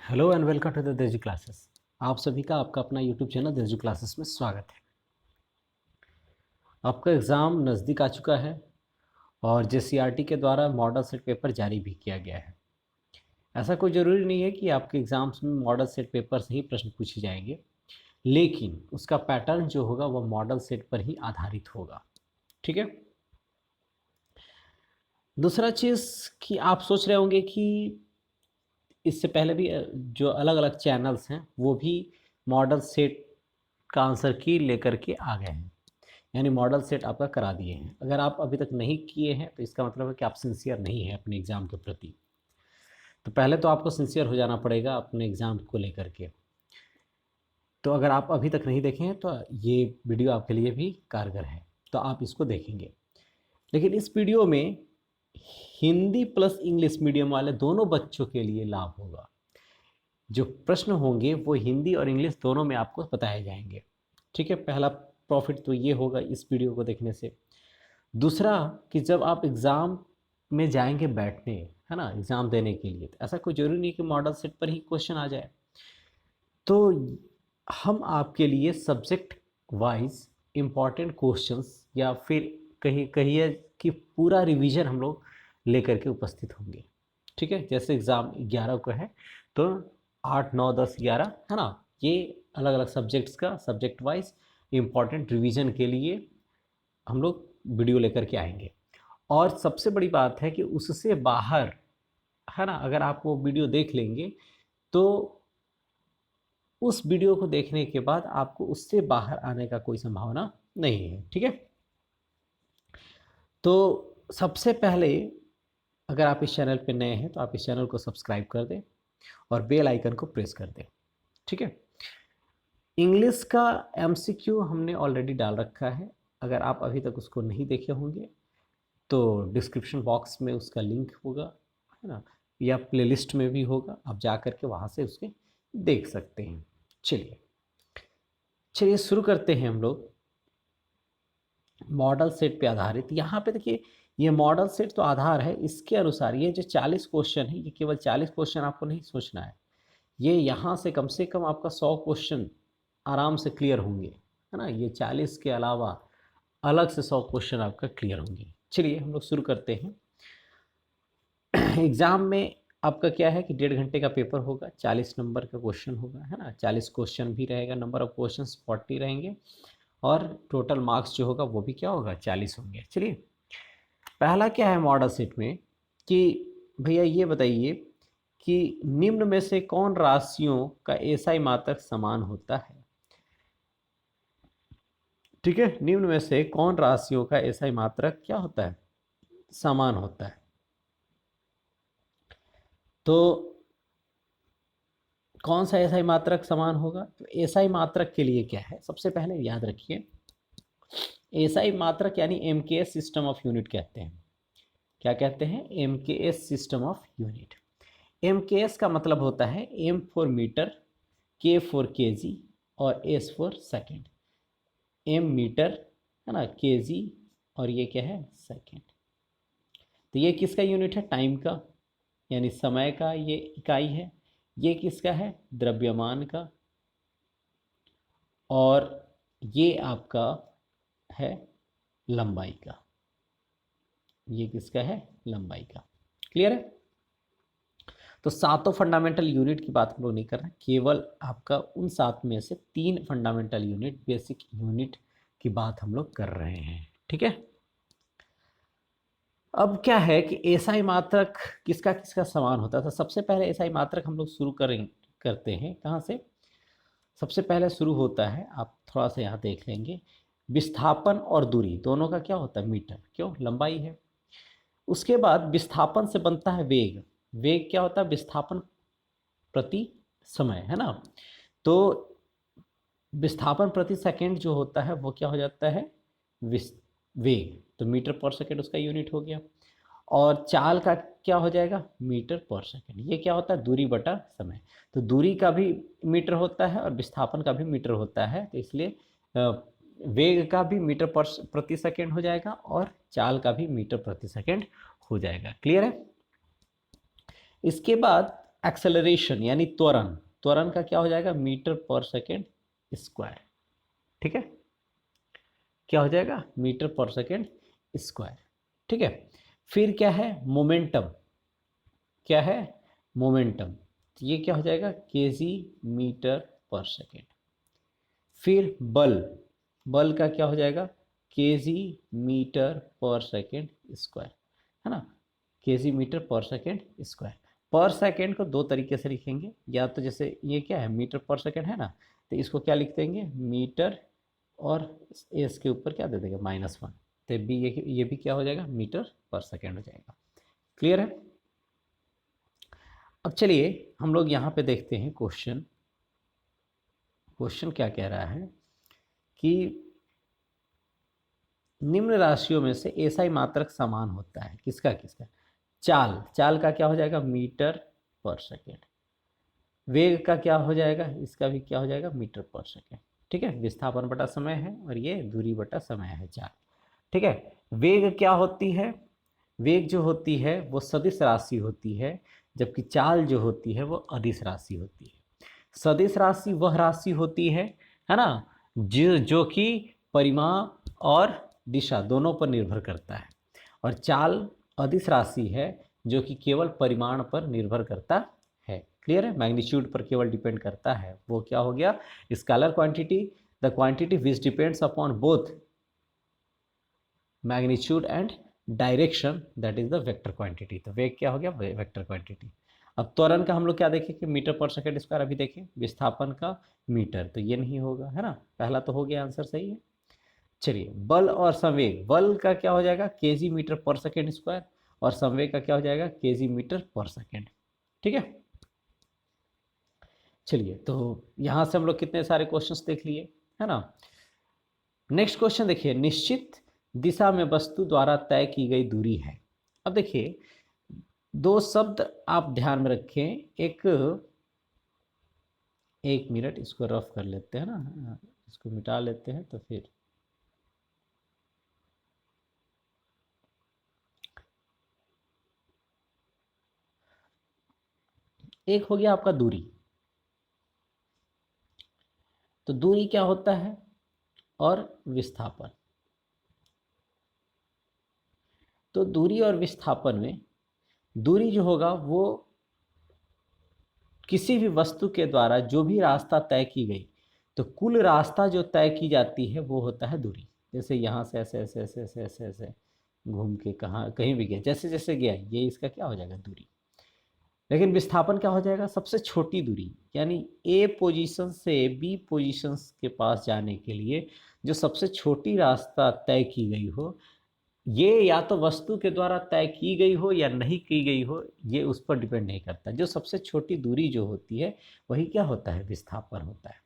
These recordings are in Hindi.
Hello and welcome to the Deju classes. आप सभी का आपका अपना यूट्यूब चैनल देजू क्लासेस में स्वागत है। आपका एग्ज़ाम नज़दीक आ चुका है और जेसीईआरटी के द्वारा मॉडल सेट पेपर जारी भी किया गया है। ऐसा कोई ज़रूरी नहीं है कि आपके एग्ज़ाम्स में मॉडल सेट पेपर से ही प्रश्न पूछे जाएंगे, लेकिन उसका पैटर्न जो होगा वह मॉडल सेट पर ही आधारित होगा। ठीक है। दूसरा चीज़ कि आप सोच रहे होंगे कि इससे पहले भी जो अलग अलग चैनल्स हैं वो भी मॉडल सेट का आंसर की लेकर के आ गए हैं, यानी मॉडल सेट आपका करा दिए हैं। अगर आप अभी तक नहीं किए हैं तो इसका मतलब है कि आप सिंसियर नहीं हैं अपने एग्ज़ाम के प्रति। तो पहले तो आपको सिंसियर हो जाना पड़ेगा अपने एग्ज़ाम को लेकर के। तो अगर आप अभी तक नहीं देखे हैं तो ये वीडियो आपके लिए भी कारगर है, तो आप इसको देखेंगे। लेकिन इस वीडियो में हिंदी प्लस इंग्लिश मीडियम वाले दोनों बच्चों के लिए लाभ होगा। जो प्रश्न होंगे वो हिंदी और इंग्लिश दोनों में आपको बताए जाएंगे। ठीक है, पहला प्रॉफिट तो ये होगा इस वीडियो को देखने से। दूसरा कि जब आप एग्ज़ाम में जाएंगे बैठने, है ना, एग्ज़ाम देने के लिए, तो ऐसा कोई ज़रूरी नहीं कि मॉडल सेट पर ही क्वेश्चन आ जाए। तो हम आपके लिए सब्जेक्ट वाइज इम्पॉर्टेंट क्वेश्चंस या फिर कहिए कि पूरा रिवीजन हम लोग लेकर के उपस्थित होंगे। ठीक है, जैसे एग्ज़ाम 11 को है तो 8, 9, 10, 11, है ना, ये अलग अलग सब्जेक्ट्स का सब्जेक्ट वाइज इम्पॉर्टेंट रिवीजन के लिए हम लोग वीडियो लेकर के आएंगे। और सबसे बड़ी बात है कि उससे बाहर, है ना, अगर आप वो वीडियो देख लेंगे तो उस वीडियो को देखने के बाद आपको उससे बाहर आने का कोई संभावना नहीं है। ठीक है, तो सबसे पहले अगर आप इस चैनल पे नए हैं तो आप इस चैनल को सब्सक्राइब कर दें और बेल आइकन को प्रेस कर दें। ठीक है, इंग्लिश का एमसीक्यू हमने ऑलरेडी डाल रखा है। अगर आप अभी तक उसको नहीं देखे होंगे तो डिस्क्रिप्शन बॉक्स में उसका लिंक होगा, है ना, या प्लेलिस्ट में भी होगा, आप जा कर के वहाँ से उसके देख सकते हैं। चलिए चलिए शुरू करते हैं हम लोग मॉडल सेट पे आधारित। यहाँ पे देखिए, ये मॉडल सेट तो आधार है, इसके अनुसार ये जो 40 क्वेश्चन है, ये केवल 40 क्वेश्चन आपको नहीं सोचना है। ये यहाँ से कम आपका 100 क्वेश्चन आराम से क्लियर होंगे, है ना। ये 40 के अलावा अलग से 100 क्वेश्चन आपका क्लियर होंगे। चलिए हम लोग शुरू करते हैं। एग्ज़ाम में आपका क्या है कि 1.5 घंटे का पेपर होगा, 40 नंबर का क्वेश्चन होगा, है ना। 40 क्वेश्चन भी रहेगा, नंबर ऑफ क्वेश्चंस 40 रहेंगे और टोटल मार्क्स जो होगा वो भी क्या होगा, 40 होंगे। चलिए, पहला क्या है मॉडल सेट में कि भैया ये बताइए कि निम्न में से कौन राशियों का एसआई मात्रक समान होता है। ठीक है, निम्न में से कौन राशियों का एसआई मात्रक क्या होता है, समान होता है। तो कौन सा एसआई मात्रक समान होगा, तो एसआई मात्रक के लिए क्या है, सबसे पहले याद रखिए, एसआई मात्रक यानी एमकेएस सिस्टम ऑफ यूनिट कहते हैं। क्या कहते हैं, MKS system of unit. MKS का मतलब होता है M for metre, K for KG और S for second. M metre, है ना, केजी और ये क्या है, सेकेंड। तो ये किसका यूनिट है, टाइम का, यानी समय का ये इकाई है। ये किसका है, द्रव्यमान का। और ये आपका है लंबाई का। ये किसका है, लंबाई का। क्लियर है। तो सातों फंडामेंटल यूनिट की बात हम लोग नहीं कर रहे हैं, केवल आपका उन 7 में से 3 फंडामेंटल यूनिट, बेसिक यूनिट की बात हम लोग कर रहे हैं। ठीक है, अब क्या है कि एसआई मात्रक किसका किसका समान होता है। तो सबसे पहले एसआई मात्रक हम लोग शुरू करते हैं कहाँ से। सबसे पहले शुरू होता है, आप थोड़ा सा यहाँ देख लेंगे, विस्थापन और दूरी दोनों का क्या होता है, मीटर, क्यों, लंबाई है। उसके बाद विस्थापन से बनता है वेग। वेग क्या होता है, विस्थापन प्रति समय, है ना। तो विस्थापन प्रति सेकंड जो होता है वो क्या हो जाता है, वेग, तो मीटर पर सेकंड उसका यूनिट हो गया। और चाल का क्या हो जाएगा, मीटर पर सेकंड। ये क्या होता है, दूरी बटा समय। तो दूरी का भी मीटर होता है और विस्थापन का भी मीटर होता है, तो इसलिए वेग का भी मीटर पर प्रति सेकंड हो जाएगा और चाल का भी मीटर प्रति सेकंड हो जाएगा। क्लियर है। इसके बाद एक्सेलरेशन यानी त्वरण, त्वरण का क्या हो जाएगा, मीटर पर सेकेंड स्क्वायर। ठीक है, क्या हो जाएगा, मीटर पर सेकेंड स्क्वायर। ठीक है, फिर क्या है, मोमेंटम, क्या है, मोमेंटम, तो ये क्या हो जाएगा, केजी मीटर पर सेकेंड। फिर बल, बल का क्या हो जाएगा, केजी मीटर पर सेकेंड स्क्वायर, है ना, केजी मीटर पर सेकेंड स्क्वायर। पर सेकेंड को दो तरीके से लिखेंगे, या तो जैसे ये क्या है, मीटर पर सेकेंड है ना, तो इसको क्या लिख देंगे, मीटर, और एस के ऊपर क्या दे देंगे, -1, तो भी ये भी क्या हो जाएगा, मीटर पर सेकेंड हो जाएगा। क्लियर है। अब चलिए हम लोग यहाँ पे देखते हैं क्वेश्चन, क्वेश्चन क्या कह रहा है कि निम्न राशियों में से ऐसा ही मात्रक समान होता है, किसका किसका, चाल, चाल का क्या हो जाएगा, मीटर पर सेकेंड। वेग का क्या हो जाएगा, इसका भी क्या हो जाएगा, मीटर पर सेकेंड। ठीक है, विस्थापन बटा समय है और ये दूरी बटा समय है, चाल। ठीक है, वेग क्या होती है, वेग जो होती है वो सदिश राशि होती है, जबकि चाल जो होती है वो अदिश राशि होती है। सदिश राशि वह राशि होती है ना, जो कि परिमाण और दिशा दोनों पर निर्भर करता है, और चाल अदिश राशि है जो कि केवल परिमाण पर निर्भर करता है। क्लियर है, मैग्नीट्यूड पर केवल डिपेंड करता है। वो क्या हो गया, scalar quantity, the quantity which depends upon both magnitude and direction, that is the vector quantity. तो वेग क्या हो गया, वेक्टर क्वांटिटी। अब त्वरण का हम लोग क्या देखें कि मीटर पर सेकंड स्क्वायर, अभी देखें विस्थापन का मीटर, तो ये नहीं होगा, है ना, पहला तो हो गया, आंसर सही है। चलिए, बल और संवेग, बल का क्या हो जाएगा, केजी मीटर पर सेकेंड स्क्वायर, और संवेग का क्या हो जाएगा, केजी मीटर पर सेकेंड। ठीक है, चलिए तो यहां से हम लोग कितने सारे क्वेश्चंस देख लिए, है ना। नेक्स्ट क्वेश्चन देखिए, निश्चित दिशा में वस्तु द्वारा तय की गई दूरी है। अब देखिए दो शब्द आप ध्यान में रखें, एक मिनट इसको रफ कर लेते हैं ना, इसको मिटा लेते हैं तो फिर एक हो गया आपका दूरी। तो दूरी क्या होता है, और विस्थापन। तो दूरी और विस्थापन में दूरी जो होगा वो किसी भी वस्तु के द्वारा जो भी रास्ता तय की गई, तो कुल रास्ता जो तय की जाती है वो होता है दूरी। जैसे यहाँ से ऐसे ऐसे ऐसे ऐसे ऐसे ऐसे घूम के कहाँ कहीं भी गया, जैसे जैसे गया, ये इसका क्या हो जाएगा, दूरी। लेकिन विस्थापन क्या हो जाएगा, सबसे छोटी दूरी, यानी ए पोजीशन से बी पोजीशन के पास जाने के लिए जो सबसे छोटी रास्ता तय की गई हो, ये या तो वस्तु के द्वारा तय की गई हो या नहीं की गई हो, ये उस पर डिपेंड नहीं करता। जो सबसे छोटी दूरी जो होती है वही क्या होता है, विस्थापन होता है।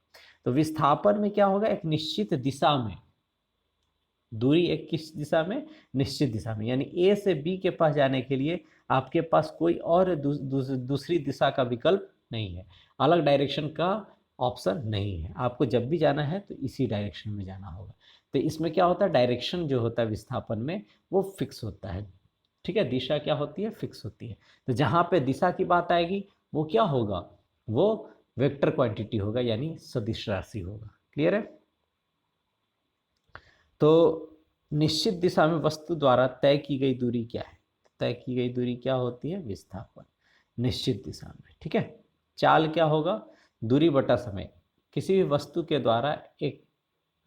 तो विस्थापन में क्या होगा, एक निश्चित दिशा में दूरी, एक किस दिशा में, निश्चित दिशा में, यानी ए से बी के पास जाने के लिए आपके पास कोई और दूसरी दिशा का विकल्प नहीं है, अलग डायरेक्शन का ऑप्शन नहीं है। आपको जब भी जाना है तो इसी डायरेक्शन में जाना होगा। तो इसमें क्या होता है, डायरेक्शन जो होता है विस्थापन में वो फिक्स होता है। ठीक है, दिशा क्या होती है, फिक्स होती है। तो जहाँ पे दिशा की बात आएगी वो क्या होगा, वो वेक्टर क्वांटिटी होगा, यानी सदिश राशि होगा। क्लियर है। तो निश्चित दिशा में वस्तु द्वारा तय की गई दूरी क्या है, तय की गई दूरी क्या होती है, विस्थापन, निश्चित दिशा में। ठीक है, चाल क्या होगा, दूरी बटा समय, किसी भी वस्तु के द्वारा एक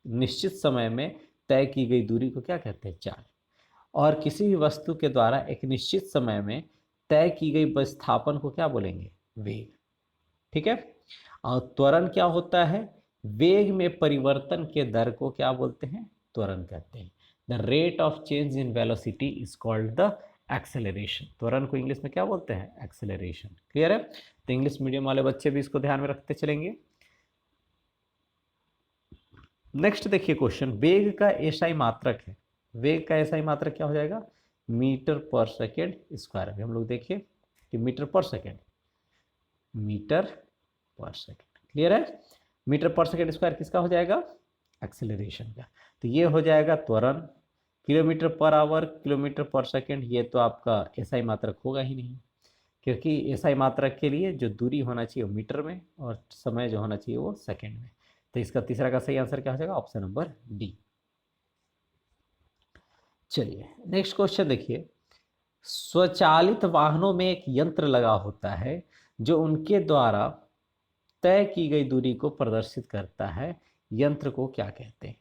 निश्चित समय में तय की गई दूरी को क्या कहते हैं, चाल। और किसी भी वस्तु के द्वारा एक निश्चित समय में तय की गई विस्थापन को क्या बोलेंगे, वेग। ठीक है, और त्वरण क्या होता है, वेग में परिवर्तन के दर को क्या बोलते हैं, त्वरण कहते हैं। The rate of change in velocity is called the acceleration. त्वरण को इंग्लिश में क्या बोलते हैं, एक्सेलरेशन। क्लियर है। तो इंग्लिश मीडियम वाले बच्चे भी इसको ध्यान में रखते चलेंगे। नेक्स्ट देखिए क्वेश्चन, वेग का एसआई मात्रक है, वेग का एसआई मात्रक क्या हो जाएगा, मीटर पर सेकेंड स्क्वायर। अभी हम लोग देखिए कि मीटर पर सेकेंड, मीटर पर सेकेंड। क्लियर है, मीटर पर सेकेंड स्क्वायर किसका हो जाएगा, एक्सेलरेशन का। तो ये हो जाएगा त्वरण, किलोमीटर पर आवर, किलोमीटर पर सेकेंड, ये तो आपका एसआई मात्रक होगा ही नहीं। क्योंकि SI मात्रक के लिए जो दूरी होना चाहिए वो मीटर में और समय जो होना चाहिए वो सेकंड में। तो इसका तीसरा का सही आंसर क्या हो जाएगा? Option number D. चलिए नेक्स्ट क्वेश्चन देखिए। स्वचालित वाहनों में एक यंत्र लगा होता है जो उनके द्वारा तय की गई दूरी को प्रदर्शित करता है। यंत्र को क्या कहते हैं?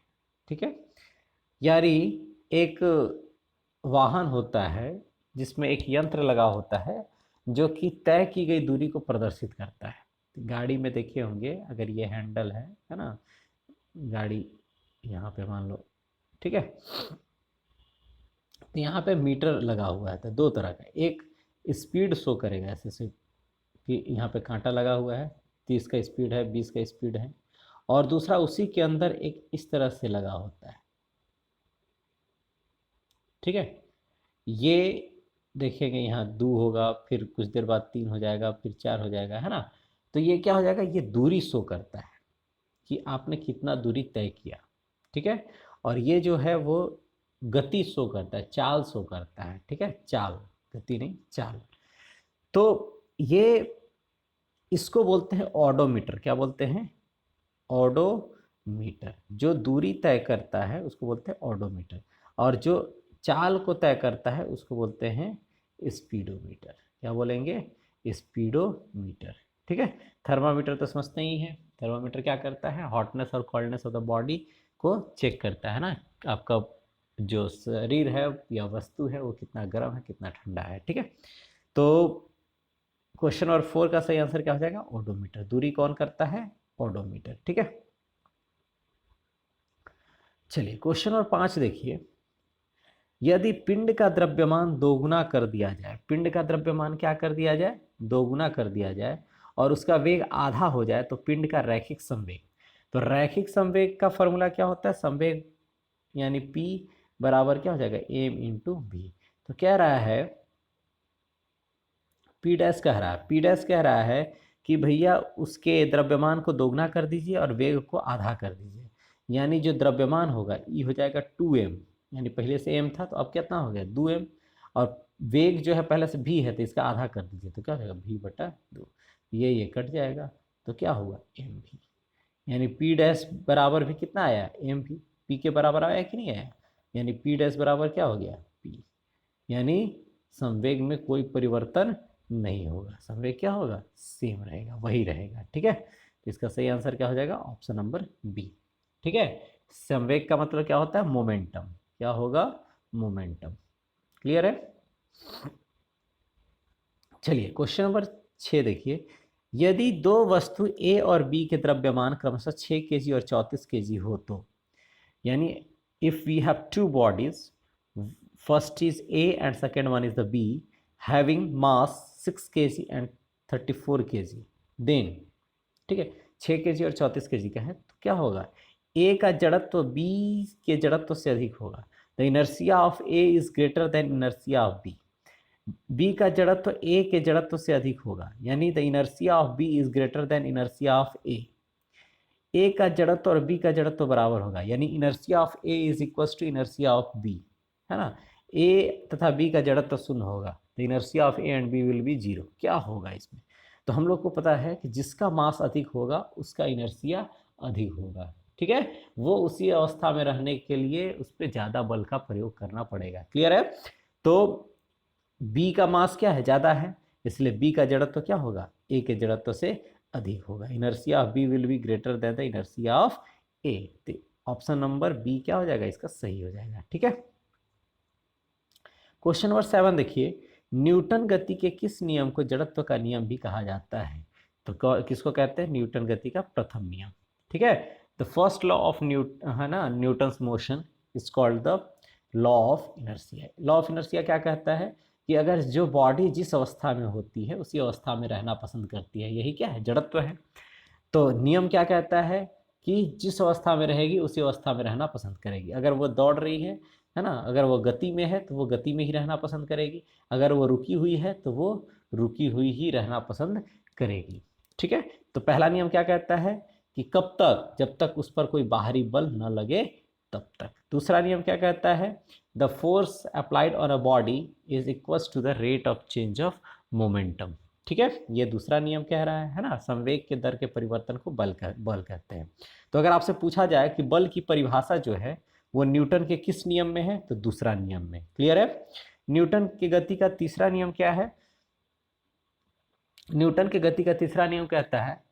ठीक है, यानी एक वाहन होता है जिसमें एक यंत्र लगा होता है जो कि तय की गई दूरी को प्रदर्शित करता है। गाड़ी में देखे होंगे, अगर ये हैंडल है ना, गाड़ी यहाँ पे मान लो, ठीक है, तो यहाँ पे मीटर लगा हुआ है। तो दो तरह का, एक स्पीड शो करेगा ऐसे से कि यहाँ पे कांटा लगा हुआ है, 30 का स्पीड है, 20 का स्पीड है, और दूसरा उसी के अंदर एक इस तरह से लगा होता है। ठीक है, ये देखेंगे यहाँ 2 होगा, फिर कुछ देर बाद 3 हो जाएगा, फिर 4 हो जाएगा, है ना। तो ये क्या हो जाएगा? ये दूरी शो करता है कि आपने कितना दूरी तय किया। ठीक है, और ये जो है वो गति शो करता है, चाल शो करता है। ठीक है, चाल, गति नहीं, चाल। तो ये इसको बोलते हैं ऑडोमीटर। क्या बोलते हैं? ऑडोमीटर। जो दूरी तय करता है उसको बोलते हैं ऑडोमीटर, और जो चाल को तय करता है उसको बोलते हैं स्पीडोमीटर। क्या बोलेंगे? स्पीडोमीटर। ठीक है, थर्मामीटर तो समझते ही है। थर्मामीटर क्या करता है? हॉटनेस और कोल्डनेस ऑफ द बॉडी को चेक करता है ना, आपका जो शरीर है या वस्तु है वो कितना गर्म है, कितना ठंडा है। ठीक है, तो क्वेश्चन नंबर 4 का सही आंसर क्या हो जाएगा? ओडोमीटर। दूरी कौन करता है? ओडोमीटर। ठीक है, चलिए क्वेश्चन नंबर 5 देखिए। यदि पिंड का द्रव्यमान दोगुना कर दिया जाए, पिंड का द्रव्यमान क्या कर दिया जाए? दोगुना कर दिया जाए, और उसका वेग आधा हो जाए, तो पिंड का रैखिक संवेग। तो रैखिक संवेग का फॉर्मूला क्या होता है? संवेग यानी P बराबर क्या हो जाएगा? m into B. तो कह रहा है, P डैश कह रहा है, P डैश कह रहा है कि भैया उसके द्रव्यमान को दोगुना कर दीजिए और वेग को आधा कर दीजिए। यानी जो द्रव्यमान होगा E हो जाएगा 2m, यानी पहले से m था तो अब कितना हो गया? 2m, और वेग जो है पहले से v है तो इसका आधा कर दीजिए, तो क्या हो जाएगा? v/2। ये कट जाएगा, तो क्या हुआ? mv। यानी P डैश बराबर भी कितना आया? mv। P के बराबर आया कि नहीं आया? यानी P डैश बराबर क्या हो गया? P। यानी संवेग में कोई परिवर्तन नहीं होगा, संवेग क्या होगा? सेम रहेगा, वही रहेगा। ठीक है, तो इसका सही आंसर क्या हो जाएगा? Option number B. ठीक है, संवेग का मतलब क्या होता है? मोमेंटम। क्या होगा? मोमेंटम। क्लियर है? चलिए क्वेश्चन नंबर 6 देखिए। यदि दो वस्तु ए और बी के द्रव्यमान क्रमशः 6 kg और 34 kg हो तो, यानी if we have two bodies, first is A and second one is the B, having mass 6 kg and 34 kg, then, ठीक है, 6 kg और 34 kg का है, तो क्या होगा? ए का जड़त्व बी के जड़त्व से अधिक होगा। The inertia of A is greater than inertia of B. B का जड़त्व ए के जड़त्व से अधिक होगा, यानी the inertia of B is greater than inertia of A. A का जड़त्व और बी का जड़त्व बराबर होगा, यानी inertia of A is equal to inertia of B, है ना। ए तथा बी का जड़त्व शून्य होगा, तो inertia of A and B will be 0। क्या होगा इसमें? तो हम लोग को पता है कि जिसका मास अधिक होगा उसका इनर्शिया अधिक होगा। ठीक है, वो उसी अवस्था में रहने के लिए उस पर ज़्यादा बल का प्रयोग करना पड़ेगा। क्लियर है? तो बी का मास क्या है? ज़्यादा है, इसलिए बी का जड़त्व क्या होगा? ए के जड़त्व से अधिक होगा। Inertia of B will be greater than the inertia of A. तो ऑप्शन नंबर बी क्या हो जाएगा? इसका सही हो जाएगा। ठीक है, क्वेश्चन नंबर 7 देखिए। न्यूटन गति के किस नियम को जड़त्व का नियम भी कहा जाता है? तो किसको कहते हैं? न्यूटन गति का प्रथम नियम। ठीक है, द फर्स्ट लॉ ऑफ है ना, Newton's motion is called the law of inertia. Law of inertia क्या कहता है? कि अगर जो बॉडी जिस अवस्था में होती है उसी अवस्था में रहना पसंद करती है, यही क्या है? जड़त्व है। तो नियम क्या कहता है? कि जिस अवस्था में रहेगी उसी अवस्था में रहना पसंद करेगी। अगर वो दौड़ रही है ना, अगर वो गति में है तो वो गति में ही रहना पसंद करेगी, अगर वो रुकी हुई है तो वो रुकी हुई ही रहना पसंद करेगी। ठीक है, तो पहला नियम क्या कहता है? कि कब तक? जब तक उस पर कोई बाहरी बल न लगे तब तक। दूसरा नियम क्या कहता है? The force applied on a body is equal to the rate of change of momentum. ठीक है, ये दूसरा नियम कह रहा है ना, संवेग के दर के परिवर्तन को बल कहते हैं। तो अगर आपसे पूछा जाए कि बल की परिभाषा जो है वो न्यूटन के किस नियम में है, तो दूसरा नियम में। क्लियर है? न्यूटन की गति का तीसरा नियम क्या है? न्यूटन की गति का तीसरा नियम कहता है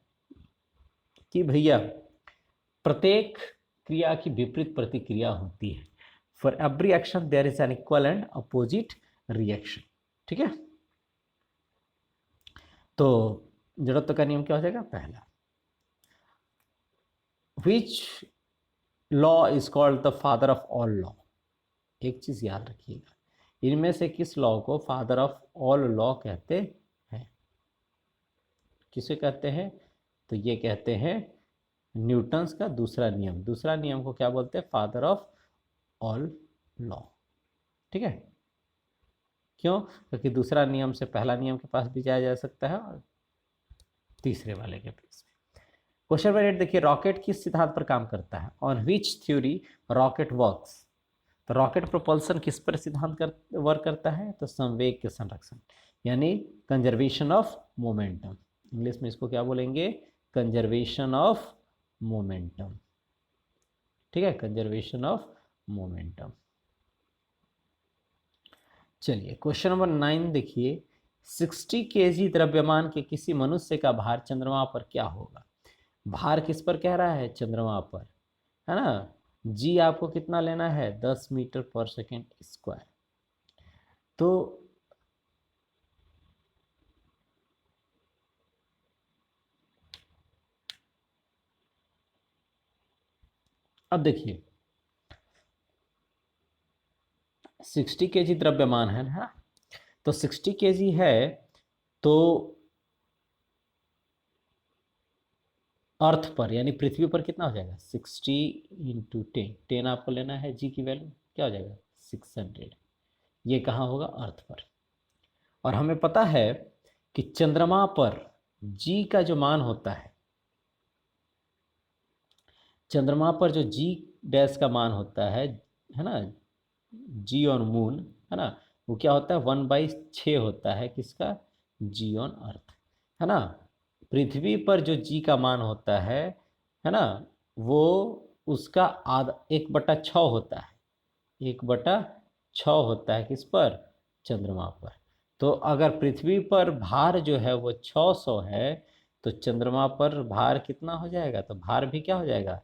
कि भैया प्रत्येक क्रिया की विपरीत प्रतिक्रिया होती है। For every action there is an equal and opposite reaction. ठीक है, तो जड़त्व का नियम क्या हो जाएगा? पहला, which law is called the father of all law. एक चीज याद रखिएगा, इनमें से किस लॉ को फादर ऑफ ऑल लॉ कहते हैं? किसे कहते हैं? तो ये कहते हैं न्यूटन्स का दूसरा नियम। दूसरा नियम को क्या बोलते हैं? Father of all law. ठीक है, क्यों? क्योंकि दूसरा नियम से पहला नियम के पास भी जाया जा सकता है और तीसरे वाले के पास भी। क्वेश्चन नंबर 8 देखिए, रॉकेट किस सिद्धांत पर काम करता है? On which theory rocket works. तो रॉकेट प्रोपल्सन किस पर सिद्धांत वर्क करता है? तो संवेग के संरक्षण, यानी कंजर्वेशन ऑफ मोमेंटम। इंग्लिश में इसको क्या बोलेंगे? Conservation of momentum. ठीक है, कंजर्वेशन ऑफ मोमेंटम। चलिए क्वेश्चन नंबर 9 देखिए, 60 केजी द्रव्यमान के किसी मनुष्य का भार चंद्रमा पर क्या होगा? भार किस पर कह रहा है? चंद्रमा पर, है ना। जी आपको कितना लेना है? 10 मीटर पर सेकेंड स्क्वायर। तो अब देखिए 60 केजी द्रव्यमान है ना, तो 60 केजी है तो अर्थ पर यानी पृथ्वी पर कितना हो जाएगा? 60 इंटू 10। 10 आपको लेना है, जी की वैल्यू क्या हो जाएगा? 600। ये कहाँ होगा? अर्थ पर। और हमें पता है कि चंद्रमा पर जी का जो मान होता है, जी डैश का मान होता है ना, जी ऑन मून, है ना, वो क्या होता है? 1/6 होता है किसका? जी ऑन अर्थ, है ना। पृथ्वी पर जो जी का मान होता है ना, वो उसका आधा 1/6 होता है। 1/6 होता है किस पर? चंद्रमा पर। तो अगर पृथ्वी पर भार जो है वो 600 है, तो चंद्रमा पर भार कितना हो जाएगा? तो भार भी क्या हो जाएगा?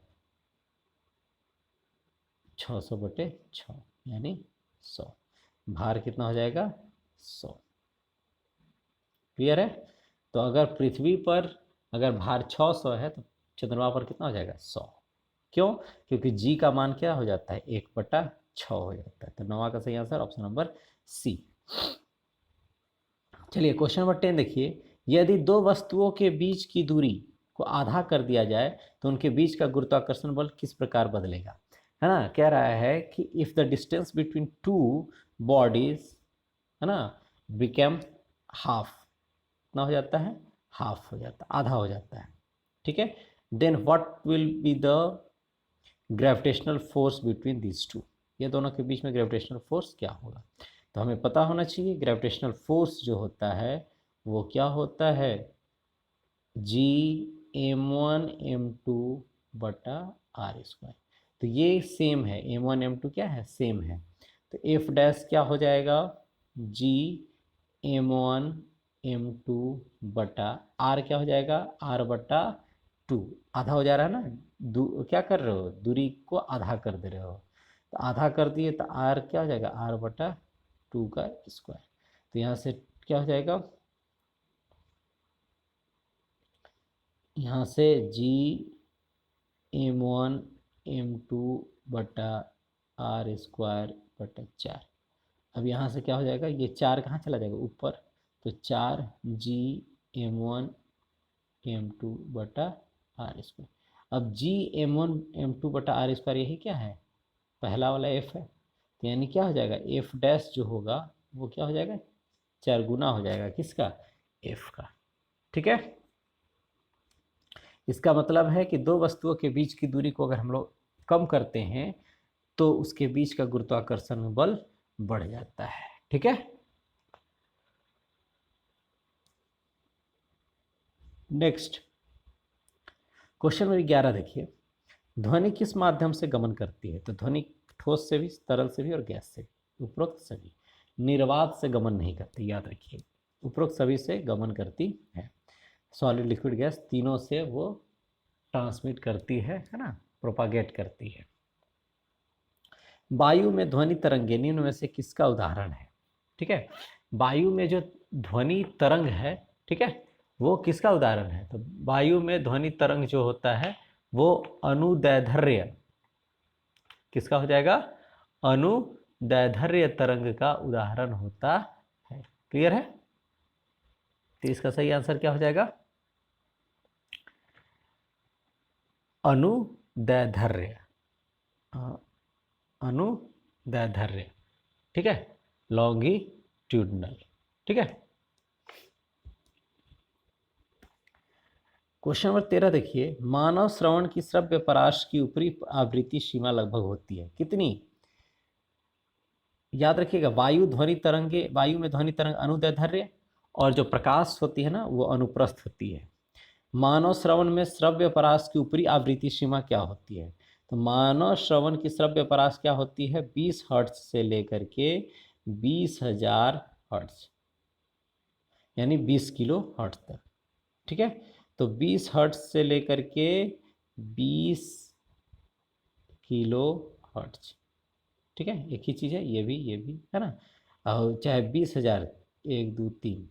600/6 यानी 100। भार कितना हो जाएगा? 100। क्लियर है? तो अगर पृथ्वी पर अगर भार 600 है तो चंद्रमा पर कितना हो जाएगा? 100। क्यों? क्योंकि जी का मान क्या हो जाता है? 1/6 हो जाता है। तो 9 का सही आंसर ऑप्शन नंबर सी। चलिए क्वेश्चन नंबर 10 देखिए, यदि दो वस्तुओं के बीच की दूरी को आधा कर दिया जाए तो उनके बीच का गुरुत्वाकर्षण बल किस प्रकार बदलेगा? है ना, कह रहा है कि if the distance between two bodies, है ना, बिकम हाफ। कितना हो जाता है? हाफ हो जाता है, आधा हो जाता है। ठीक है, then what will be the gravitational force between these two. ये दोनों के बीच में ग्रेविटेशनल फोर्स क्या होगा? तो हमें पता होना चाहिए ग्रेविटेशनल फोर्स जो होता है वो क्या होता है? G m1m2/r²। तो ये सेम है, m1 m2 क्या है? सेम है। तो एफ डैश क्या हो जाएगा? G m1m2/r क्या हो जाएगा? r/2। आधा हो जा रहा है ना, क्या कर रहे हो? दूरी को आधा कर दे रहे हो। तो आधा कर दिए तो r क्या हो जाएगा? r/2 का स्क्वायर। तो यहाँ से क्या हो जाएगा? यहाँ से G m1m2/r²/4। अब यहाँ से क्या हो जाएगा? ये 4 कहाँ चला जाएगा? ऊपर। तो 4G m1m2/r²। अब G m1m2/r² यही क्या है? पहला वाला एफ है। तो यानी क्या हो जाएगा? एफ डैश जो होगा वो क्या हो जाएगा? 4 गुना हो जाएगा किसका? एफ का। ठीक है, इसका मतलब है कि दो वस्तुओं के बीच की दूरी को अगर हम लोग कम करते हैं तो उसके बीच का गुरुत्वाकर्षण बल बढ़ जाता है। ठीक है, नेक्स्ट क्वेश्चन नंबर 11 देखिए, ध्वनि किस माध्यम से गमन करती है? तो ध्वनि ठोस से भी, तरल से भी और गैस से भी। उपरोक्त सभी निर्वात से गमन नहीं करती, याद रखिए, उपरोक्त सभी से गमन करती है। सॉलिड, लिक्विड, गैस तीनों से वो ट्रांसमिट करती है ना, प्रोपागेट करती है। वायु में ध्वनि तरंगे निम्न में से किसका उदाहरण है? ठीक है, वायु में जो ध्वनि तरंग है, ठीक है, वो किसका उदाहरण है? तो वायु में ध्वनि तरंग जो होता है वो अनुदैर्ध्य, किसका हो जाएगा? अनुदैर्ध्य तरंग का उदाहरण होता है। क्लियर है? तो इसका सही आंसर क्या हो जाएगा? अनुदैर्ध्य, अनुदैर्ध्य, ठीक है, लॉन्गिट्यूडनल, ठीक है। क्वेश्चन नंबर 13 देखिए, मानव श्रवण की श्रव्य पराश की ऊपरी आवृत्ति सीमा लगभग होती है कितनी? याद रखिएगा, वायु में ध्वनि तरंग अनुदैर्ध्य और जो प्रकाश होती है ना वो अनुप्रस्थ होती है। मानव श्रवण में श्रव्य पराश की ऊपरी आवृत्ति सीमा क्या होती है? तो मानव श्रवण की श्रव्य पराश क्या होती है? 20 हर्ट्ज से लेकर के 20,000 हर्ट्ज, यानी 20 किलो हर्ट्ज तक, ठीक है। तो 20 हर्ट्ज से लेकर के 20 किलो हर्ट्ज, ठीक है, एक ही चीज़ है, ये भी है ना। और चाहे 20,000, 1 2 3,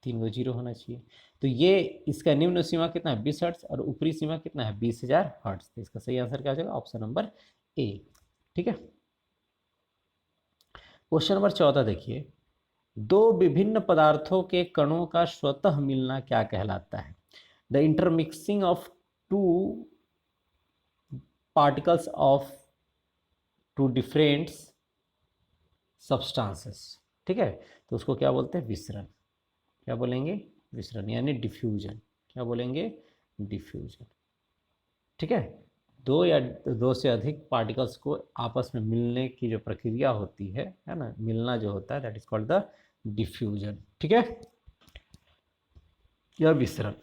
3 को जीरो होना चाहिए। तो ये इसका निम्न सीमा कितना है? 20 हर्ट्ज, और ऊपरी सीमा कितना है? 20,000 हर्ट्ज। तो इसका सही आंसर क्या हो जाएगा? ऑप्शन नंबर ए, ठीक है। क्वेश्चन नंबर 14 देखिए, दो विभिन्न पदार्थों के कणों का स्वतः मिलना क्या कहलाता है? The intermixing of two particles of two different substances, ठीक है, तो उसको क्या बोलते हैं? विसरण। क्या बोलेंगे? विसरण, यानी डिफ्यूजन। क्या बोलेंगे? डिफ्यूजन, ठीक है। दो या दो से अधिक पार्टिकल्स को आपस में मिलने की जो प्रक्रिया होती है ना, मिलना जो होता है, that is called the diffusion, ठीक है, या विसरण।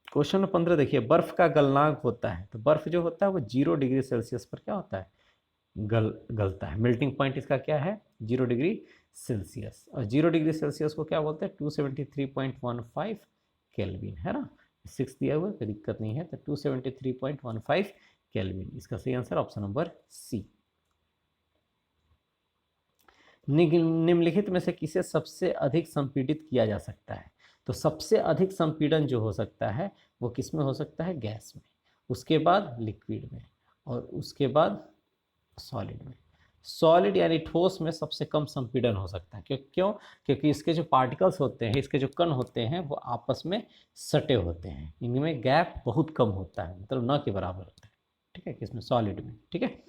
क्वेश्चन नंबर 15 देखिए, बर्फ का गलनांक होता है, तो बर्फ जो होता है वो 0 डिग्री सेल्सियस पर क्या होता है? गलता है। मेल्टिंग पॉइंट इसका क्या है? 0 डिग्री सेल्सियस। और 0 डिग्री सेल्सियस को क्या बोलते हैं? 273.15 केल्विन, है ना। 6 दिया हुआ, कोई दिक्कत नहीं है। तो 273.15 केल्विन, इसका सही आंसर ऑप्शन नंबर सी। निम्नलिखित में से किसे सबसे अधिक संपीड़ित किया जा सकता है? तो सबसे अधिक संपीड़न जो हो सकता है वो किस में हो सकता है? गैस में, उसके बाद लिक्विड में, और उसके बाद सॉलिड में। सॉलिड यानी ठोस में सबसे कम संपीड़न हो सकता है। क्यों? क्योंकि इसके जो पार्टिकल्स होते हैं, इसके जो कण होते हैं, वो आपस में सटे होते हैं, इनमें गैप बहुत कम होता है, मतलब न के बराबर होता है, ठीक है, किसमें? सॉलिड में, ठीक है।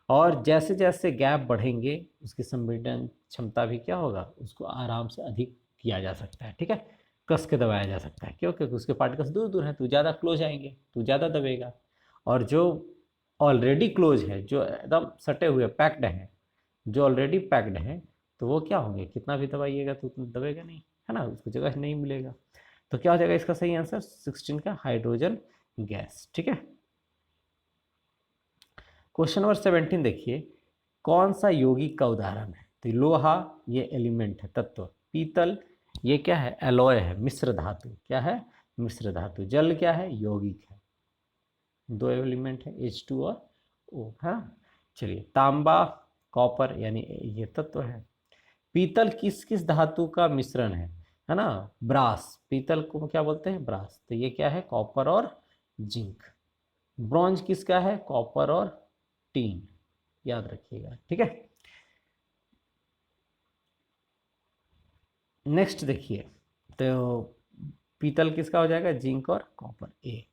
और जैसे जैसे गैप बढ़ेंगे उसकी संपीड़न क्षमता भी क्या होगा? उसको आराम से अधिक किया जा सकता है, ठीक है, कस के दबाया जा सकता है। क्यों? क्योंकि उसके पार्टिकल्स दूर दूर हैं, तो ज़्यादा क्लोज आएंगे, तो ज़्यादा दबेगा। और जो ऑलरेडी क्लोज है, जो एकदम सटे हुए पैक्ड हैं, जो ऑलरेडी पैक्ड हैं, तो वो क्या होंगे? कितना भी दबाइएगा तो उतना दबेगा नहीं, है ना, उसको जगह नहीं मिलेगा। तो क्या हो जाएगा इसका सही आंसर? 16 का हाइड्रोजन गैस, ठीक है। क्वेश्चन नंबर 17 देखिए, कौन सा यौगिक का उदाहरण है? तो लोहा ये एलिमेंट है, तत्व। पीतल ये क्या है? एलॉय है, मिश्र धातु। क्या है? मिश्र धातु। जल क्या है? यौगिक है। दो एलिमेंट है, H2 और O, हाँ। चलिए, तांबा, कॉपर, यानी ये तत्व है। पीतल किस किस धातु का मिश्रण है ना? ब्रास। पीतल को क्या बोलते हैं? ब्रास। तो ये क्या है? कॉपर और जिंक। ब्रॉन्ज किसका है? कॉपर और टीन, याद रखिएगा, ठीक है। नेक्स्ट देखिए, तो पीतल किसका हो जाएगा? जिंक और कॉपर, ए।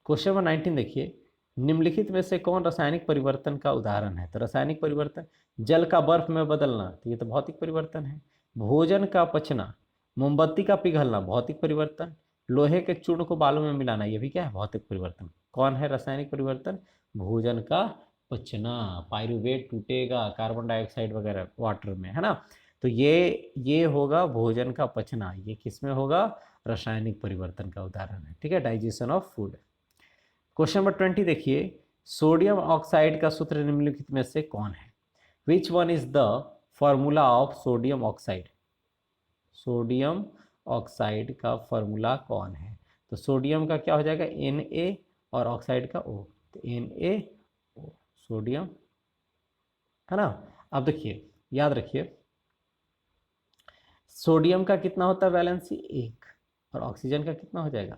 क्वेश्चन नंबर 19 देखिए, निम्नलिखित में से कौन रासायनिक परिवर्तन का उदाहरण है? तो रासायनिक परिवर्तन, जल का बर्फ में बदलना, तो ये तो भौतिक परिवर्तन है। भोजन का पचना, मोमबत्ती का पिघलना, भौतिक परिवर्तन। लोहे के चूर्ण को बालू में मिलाना, ये भी क्या है? भौतिक परिवर्तन। कौन है रासायनिक परिवर्तन? भोजन का पचना, पायरुवेट टूटेगा, कार्बन डाइऑक्साइड वगैरह वाटर में, है ना। तो ये होगा भोजन का पचना। ये किस में होगा? रासायनिक परिवर्तन का उदाहरण है। ठीक है, digestion of food. Question number 20 देखिए, सोडियम ऑक्साइड का सूत्र निम्नलिखित में से कौन है? Which one is the formula of sodium oxide? Sodium oxide का फॉर्मूला कौन है? तो सोडियम का क्या हो जाएगा? Na और ऑक्साइड का O, तो NaO सोडियम, है ना। अब देखिए, याद रखिए, सोडियम का कितना होता है वैलेंसी? 1, और ऑक्सीजन का कितना हो जाएगा?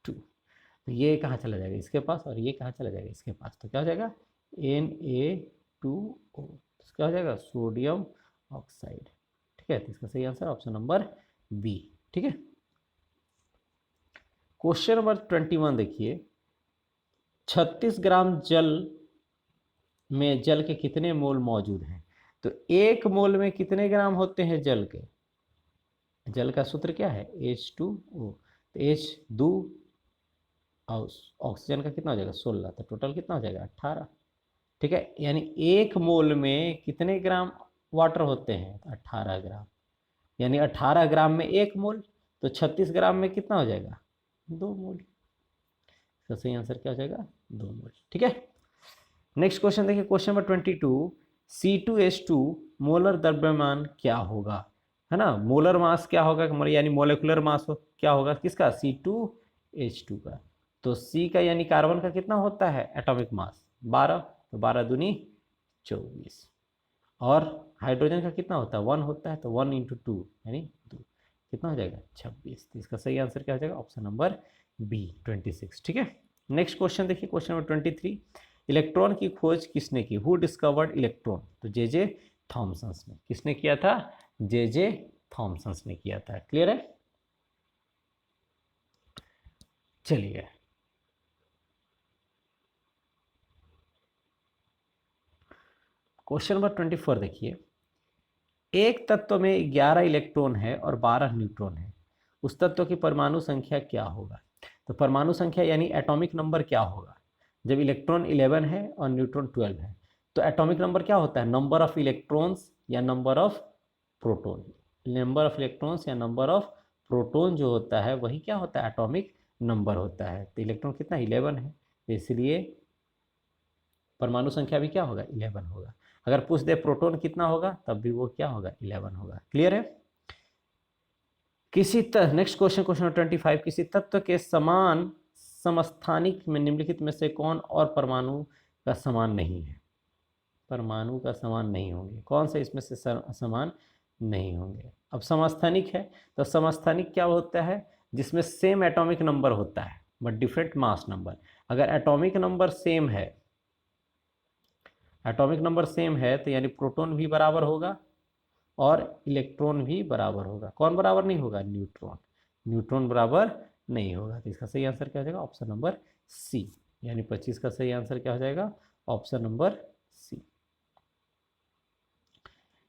2। तो ये कहाँ चला जाएगा? इसके पास, और ये कहाँ चला जाएगा? इसके पास। तो क्या हो जाएगा? Na2O, तो क्या हो जाएगा? Sodium oxide. ठीक है, तो इसका सही आंसर ऑप्शन नंबर बी। ठीक है, क्वेश्चन नंबर 21 देखिए, 36 ग्राम जल में जल के कितने मोल मौजूद हैं? तो 1 मोल में कितने ग्राम होते हैं जल के? जल का सूत्र क्या है? H2O, तो H2 ऑक्सीजन का कितना हो जाएगा? 16, तो टोटल कितना हो जाएगा? 18। ठीक है, यानी 1 मोल में कितने ग्राम वाटर होते हैं? 18 ग्राम, यानी 18 ग्राम में 1 मोल, तो 36 ग्राम में कितना हो जाएगा? 2 मोल। तो सही आंसर क्या हो जाएगा? 2 मोल। ठीक है, नेक्स्ट क्वेश्चन देखिए, क्वेश्चन नंबर 22, C2H2 मोलर द्रव्यमान क्या होगा? है ना, मोलर मास क्या होगा, यानी मोलिकुलर मास क्या होगा किसका? C2H2 का। तो C का यानी कार्बन का कितना होता है एटॉमिक मास? 12, तो 12 दूनी 24, और हाइड्रोजन का कितना होता है? 1 होता है, तो 1 × 2 यानी 2, कितना हो जाएगा? 26। तो इसका सही आंसर क्या हो जाएगा? Option number B 26। ठीक है, नेक्स्ट क्वेश्चन देखिए, क्वेश्चन नंबर 23, इलेक्ट्रॉन की खोज किसने की? Who discovered electron? तो जे थॉमसन ने। किसने किया था? जे थॉमसन ने किया था। क्लियर है? चलिए, क्वेश्चन नंबर 24 देखिए, एक तत्व में 11 इलेक्ट्रॉन है और 12 न्यूट्रॉन है, उस तत्व की परमाणु संख्या क्या होगा? तो परमाणु संख्या यानी एटॉमिक नंबर क्या होगा जब इलेक्ट्रॉन 11 है और न्यूट्रॉन 12 है? तो एटॉमिक नंबर क्या होता है? नंबर ऑफ इलेक्ट्रॉन्स या number of proton? Number of electrons या नंबर ऑफ प्रोटॉन जो होता है वही क्या होता है? एटॉमिक नंबर होता है। तो इलेक्ट्रॉन कितना? 11 है, तो इसलिए परमाणु संख्या भी क्या होगा? 11 होगा। अगर पूछ दे प्रोटॉन कितना होगा, तब भी वो क्या होगा? 11 होगा। क्लियर है? नेक्स्ट क्वेश्चन, क्वेश्चन नंबर 25, किसी तत्व के समान समस्थानिक में निम्नलिखित में से कौन और परमाणु का समान नहीं है? परमाणु का समान नहीं होंगे, कौन से इसमें से समान नहीं होंगे? अब समस्थानिक है, तो समस्थानिक क्या होता है? जिसमें सेम एटॉमिक नंबर होता है बट डिफरेंट मास नंबर। अगर एटॉमिक नंबर सेम है, एटॉमिक नंबर सेम है, तो यानी प्रोटॉन भी बराबर होगा और इलेक्ट्रॉन भी बराबर होगा। कौन बराबर नहीं होगा? न्यूट्रॉन। न्यूट्रॉन बराबर नहीं होगा। तो इसका सही आंसर क्या हो जाएगा? ऑप्शन नंबर सी, यानी 25 का सही आंसर क्या हो जाएगा? Option number C.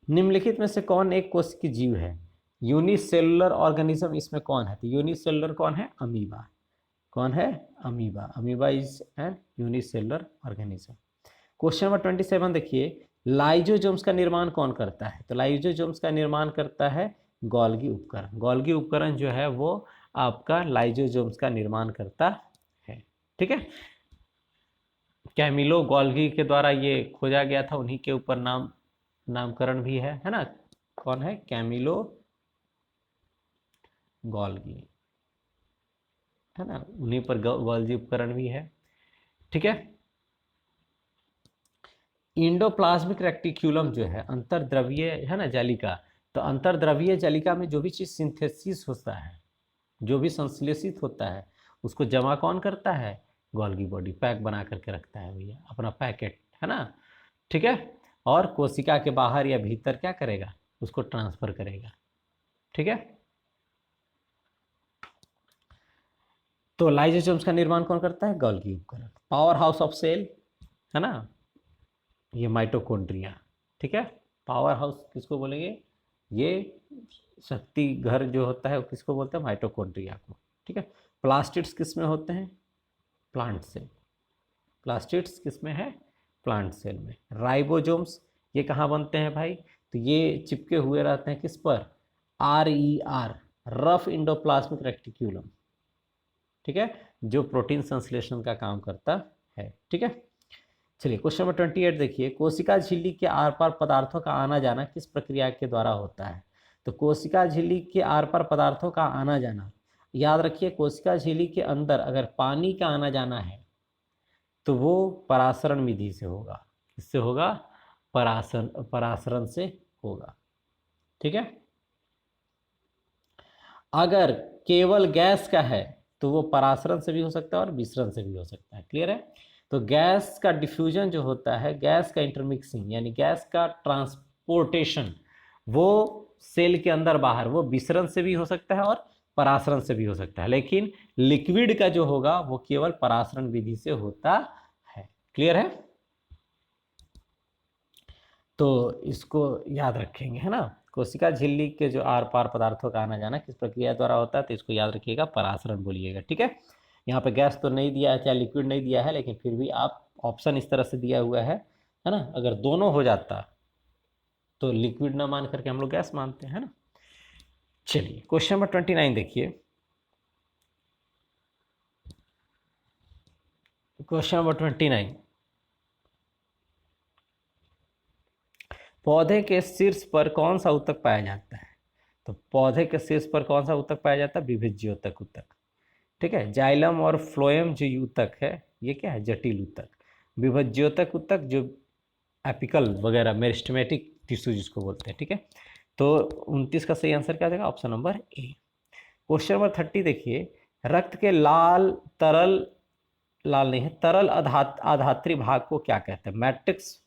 निम्नलिखित में से कौन एक कोशिकीय जीव है? यूनिसेलुलर ऑर्गेनिज्म इसमें कौन है? तो यूनिसेलुलर कौन है? अमीबा। कौन है? Amoeba. Amoeba is an unicellular organism. Question number 27 देखिए, लाइजोजोम्स का निर्माण कौन करता है? तो लाइजोजोम्स का निर्माण करता है गोल्गी उपकरण। गोल्गी उपकरण जो है वो आपका लाइजोजोम्स का निर्माण करता है। ठीक है, कैमिलो गोल्गी के द्वारा ये खोजा गया था, उन्हीं के ऊपर नामकरण भी है ना। कौन है? कैमिलो गोल्गी, है ना, उन्हीं पर गोल्गी उपकरण भी है। ठीक है, इंडोप्लाज्मिक रेक्टिक्यूलम जो है अंतर्द्रव्यीय है ना जालिका, तो अंतर्द्रव्यीय जालिका में जो भी चीज सिंथेसिस होता है, जो भी संश्लेषित होता है, उसको जमा कौन करता है? गोल्गी बॉडी पैक बना करके रखता है भैया, अपना पैकेट, है ना। ठीक है, और कोशिका के बाहर या भीतर क्या करेगा? उसको ट्रांसफर करेगा। ठीक है, तो लाइजोसोम्स का निर्माण कौन करता है? गोल्गी उपकरण। पावर हाउस ऑफ सेल, है ना, ये माइटोकॉन्ड्रिया। ठीक है, पावर हाउस किसको बोलेंगे? ये शक्ति घर जो होता है वो किसको बोलते हैं? माइटोकॉन्ड्रिया को। ठीक है, प्लास्टिड्स किस में होते हैं? Plant cell. प्लास्टिड्स किस में है? प्लांट सेल में। राइबोसोम्स ये कहाँ बनते हैं भाई? तो ये चिपके हुए रहते हैं किस पर? RER रफ इंडोप्लाज्मिक रेटिक्यूलम, ठीक है, जो प्रोटीन संश्लेषण का काम करता है, ठीक है। चलिए क्वेश्चन नंबर 28 देखिए, कोशिका झिल्ली के आर पार पदार्थों का आना जाना किस प्रक्रिया के द्वारा होता है? तो कोशिका झिल्ली के आर पार पदार्थों का आना जाना, याद रखिए कोशिका झिल्ली के अंदर अगर पानी का आना जाना है तो वो परासरण विधि से होगा। किससे होगा? परासरण से होगा, ठीक है। अगर केवल गैस का है तो वो परासरण से भी हो सकता है और विसरण से भी हो सकता है। क्लियर है? तो गैस का डिफ्यूजन जो होता है, गैस का इंटरमिक्सिंग यानी गैस का ट्रांसपोर्टेशन, वो सेल के अंदर बाहर वो विसरण से भी हो सकता है और परासरण से भी हो सकता है, लेकिन लिक्विड का जो होगा वो केवल परासरण विधि से होता है। क्लियर है? तो इसको याद रखेंगे, है ना। कोशिका झिल्ली के जो आर पार पदार्थों का आना जाना किस प्रक्रिया द्वारा होता है, तो इसको याद रखिएगा, परासरण बोलिएगा, ठीक है। यहाँ पे गैस तो नहीं दिया है, चाहे लिक्विड नहीं दिया है, लेकिन फिर भी आप ऑप्शन इस तरह से दिया हुआ है ना। अगर दोनों हो जाता तो लिक्विड ना मान करके हम लोग गैस मानते हैं, है ना। चलिए क्वेश्चन नंबर 29 देखिए। क्वेश्चन नंबर 29, पौधे के शीर्ष पर कौन सा ऊतक पाया जाता है? तो पौधे के शीर्ष पर कौन सा ऊतक पाया जाता है? विभिज्योतक ऊतक, ठीक है। जाइलम और फ्लोएम जो ऊतक है, ये क्या है? जटिल ऊतक। विभज्योतक ऊतक जो एपिकल वगैरह मेरिस्टेमेटिक टिश्यू जिसको बोलते हैं, ठीक है। तो 29 का सही आंसर क्या आ जाएगा? Option number A. Question number 30 देखिए, रक्त के लाल नहीं है, तरल आधात्री भाग को क्या कहते हैं? मैट्रिक्स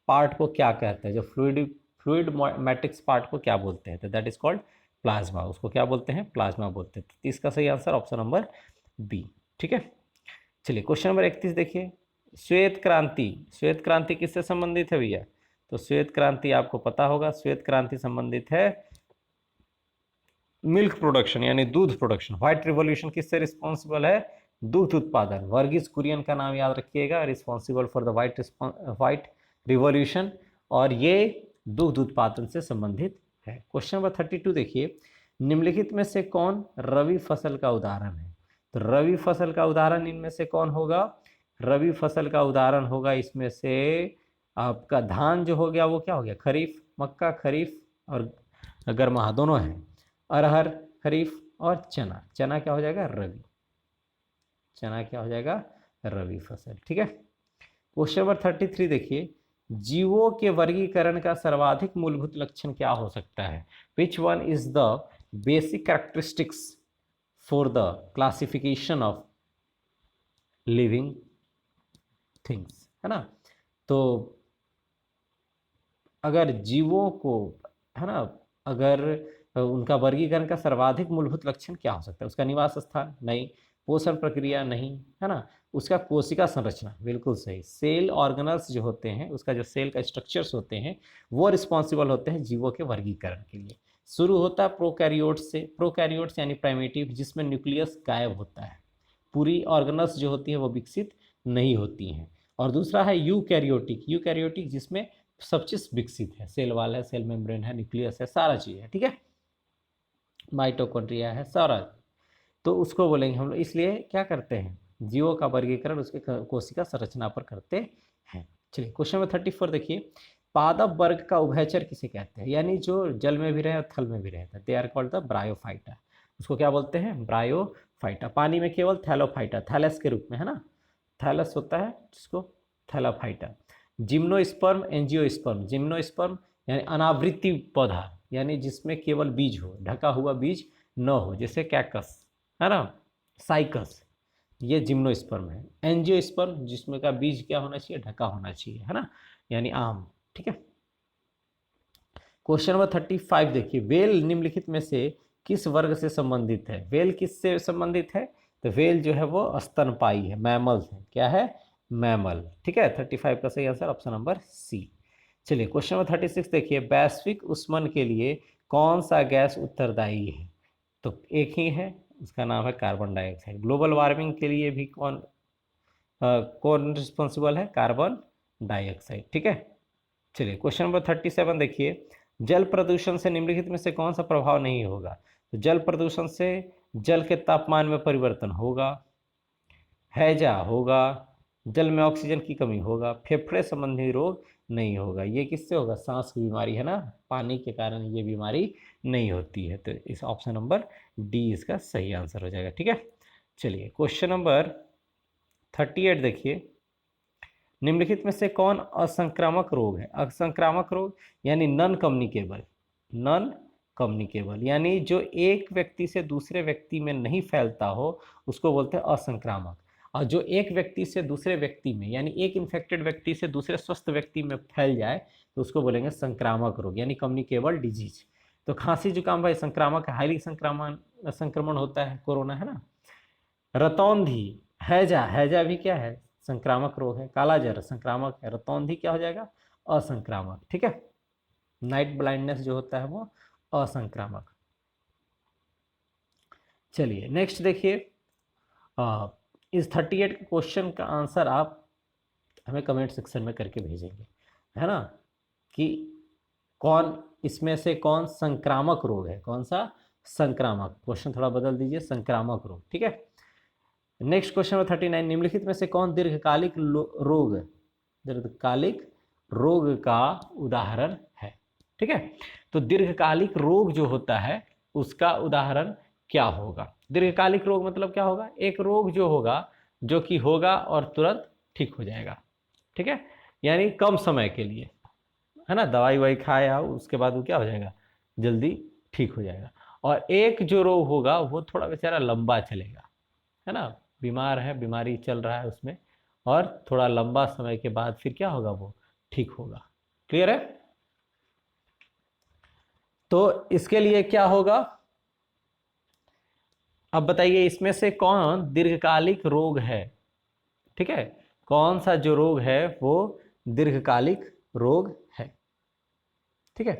पार्ट को क्या कहते हैं? जो फ्लूइड मैट्रिक्स पार्ट को क्या बोलते हैं? तो दैट इज कॉल्ड प्लाज्मा। उसको क्या बोलते हैं? प्लाज्मा बोलते हैं। तो इसका सही आंसर ऑप्शन नंबर बी, ठीक है। चलिए क्वेश्चन नंबर 31 देखिए, श्वेत क्रांति किससे संबंधित है भैया? तो श्वेत क्रांति आपको पता होगा, श्वेत क्रांति संबंधित है मिल्क प्रोडक्शन यानी दूध प्रोडक्शन। व्हाइट रिवॉल्यूशन किससे रिस्पॉन्सिबल है? दूध उत्पादन। वर्गीज कुरियन का नाम याद रखिएगा, responsible for the white revolution, और ये दूध उत्पादन से संबंधित है। क्वेश्चन नंबर 32 देखिए, निम्नलिखित में से कौन रवि फसल का उदाहरण है? तो रवि फसल का उदाहरण इनमें से कौन होगा? रवि फसल का उदाहरण होगा इसमें से आपका धान जो हो गया वो क्या हो गया? खरीफ। मक्का खरीफ और गर्मा दोनों है। अरहर खरीफ और चना क्या हो जाएगा? रवि। चना क्या हो जाएगा? रवि फसल, ठीक है। क्वेश्चन नंबर 33 देखिए, जीवों के वर्गीकरण का सर्वाधिक मूलभूत लक्षण क्या हो सकता है? Which one is the basic characteristics for the classification of living things, है ना। तो अगर जीवों को, है ना, अगर उनका वर्गीकरण का सर्वाधिक मूलभूत लक्षण क्या हो सकता है? उसका निवास स्थान नहीं, पोषण प्रक्रिया नहीं, है ना, उसका कोशिका संरचना बिल्कुल सही। सेल ऑर्गेनल्स जो होते हैं, उसका जो सेल का स्ट्रक्चर्स होते हैं वो रिस्पॉन्सिबल होते हैं जीवों के वर्गीकरण के लिए। शुरू होता है प्रोकैरियोट्स से, प्रोकैरियोट्स यानी प्राइमेटिव, जिसमें न्यूक्लियस गायब होता है, पूरी ऑर्गेनल्स जो होती है वो विकसित नहीं होती हैं। और दूसरा है यूकैरियोटिक जिसमें सब चीज विकसित है, सेल वाल है, सेल मेम्ब्रेन है, न्यूक्लियस है, सारा चीज है, ठीक है, माइटोकॉन्ड्रिया है, सारा। तो उसको बोलेंगे हम लोग। इसलिए क्या करते हैं? जीवों का वर्गीकरण उसके कोशिका संरचना पर करते हैं। चलिए क्वेश्चन नंबर 34 देखिए, पादप वर्ग का उभयचर किसे कहते हैं? यानी जो जल में भी रहे और थल में भी रहता है। They are called the bryophyta. उसको क्या बोलते हैं? ब्रायोफाइटा। पानी में केवल थैलोफाइटा, थैलस के रूप में, है ना, थैलस होता है जिसको थैलोफाइटा। Gymnosperm, angiosperm. जिम्नोस्पर्म यानी अनावृत्ति पौधा, यानी जिसमें केवल बीज हो, ढका हुआ बीज न हो, जैसे कैक्टस, है ना, साइकस, ये जिम्नोस्पर्म है। एंजियोस्पर्म जिसमें का बीज क्या होना चाहिए? ढका होना चाहिए, है ना, यानी आम, ठीक है। क्वेश्चन नंबर 35 देखिए, वेल निम्नलिखित में से किस वर्ग से संबंधित है? वेल किससे संबंधित है? तो वेल जो है वो स्तनपायी है, मैमल्स है। क्या है? मैमल, ठीक है। 35 का सही आंसर ऑप्शन नंबर सी। चलिए क्वेश्चन नंबर 36 देखिए, वैश्विक ऊष्मन के लिए कौन सा गैस उत्तरदायी है? तो एक ही है, उसका नाम है कार्बन डाइऑक्साइड। ग्लोबल वार्मिंग के लिए भी कौन रिस्पॉन्सिबल है? कार्बन डाइऑक्साइड, ठीक है। चलिए क्वेश्चन नंबर 37 देखिए, जल प्रदूषण से निम्नलिखित में से कौन सा प्रभाव नहीं होगा? तो जल प्रदूषण से जल के तापमान में परिवर्तन होगा, हैजा होगा, जल में ऑक्सीजन की कमी होगा, फेफड़े संबंधी रोग नहीं होगा। ये किससे होगा? सांस की बीमारी है ना, पानी के कारण ये बीमारी नहीं होती है। तो इस ऑप्शन नंबर डी इसका सही आंसर हो जाएगा। ठीक है, चलिए क्वेश्चन नंबर 38 देखिए, निम्नलिखित में से कौन असंक्रामक रोग है? असंक्रामक रोग यानी नॉन कम्युनिकेबल, नॉन कम्युनिकेबल यानी जो एक व्यक्ति से दूसरे व्यक्ति में नहीं फैलता हो उसको बोलते हैं असंक्रामक। और जो एक व्यक्ति से दूसरे व्यक्ति में यानी एक इन्फेक्टेड व्यक्ति से दूसरे स्वस्थ व्यक्ति में फैल जाए तो उसको बोलेंगे संक्रामक रोग यानी कम्युनिकेबल डिजीज। तो खांसी जुकाम भाई संक्रामक, हाईली संक्रमण होता है, कोरोना है ना। रतौंधी, हैजा, हैजा भी क्या है? संक्रामक रोग है। काला जर संक्रामक है, रतौंधी क्या हो जाएगा? असंक्रामक। ठीक है, नाइट ब्लाइंडनेस जो होता है वो असंक्रामक। चलिए नेक्स्ट देखिए, इस 38 क्वेश्चन का आंसर आप हमें कमेंट सेक्शन में करके भेजेंगे, है ना, कि कौन इसमें से कौन संक्रामक रोग है, कौन सा संक्रामक। क्वेश्चन थोड़ा बदल दीजिए, संक्रामक रोग। ठीक है, नेक्स्ट क्वेश्चन नंबर 39, निम्नलिखित में से कौन दीर्घकालिक रोग, दीर्घकालिक रोग का उदाहरण है? ठीक है, तो दीर्घकालिक रोग जो होता है उसका उदाहरण क्या होगा? दीर्घकालिक रोग मतलब क्या होगा? एक रोग जो होगा जो कि होगा और तुरंत ठीक हो जाएगा। ठीक है, यानी कम समय के लिए, है ना, दवाई वाई खाया उसके बाद वो क्या हो जाएगा? जल्दी ठीक हो जाएगा। और एक जो रोग होगा वो थोड़ा बेचारा लंबा चलेगा, है ना, बीमार है, बीमारी चल रहा है उसमें, और थोड़ा लंबा समय के बाद फिर क्या होगा? वो ठीक होगा। क्लियर है? तो इसके लिए क्या होगा? अब बताइए इसमें से कौन दीर्घकालिक रोग है? ठीक है, कौन सा जो रोग है वो दीर्घकालिक रोग है? ठीक है,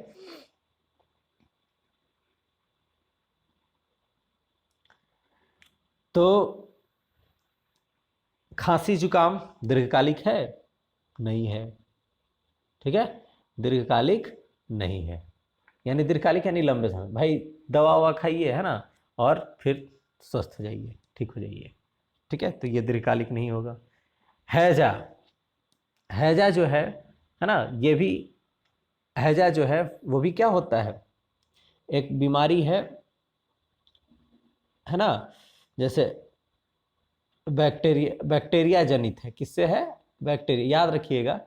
तो खांसी जुकाम दीर्घकालिक है? नहीं है। ठीक है, दीर्घकालिक नहीं है, यानी दीर्घकालिक यानी लंबे समय, भाई दवा ववा खाइए, है ना, और फिर स्वस्थ हो जाइए, ठीक हो जाइए। ठीक है, तो ये दीर्घकालिक नहीं होगा। हैजा, हैजा जो है ना, ये भी, हैजा जो है वो भी क्या होता है? एक बीमारी है ना, जैसे बैक्टीरिया जनित है। किससे है? बैक्टीरिया, याद रखिएगा,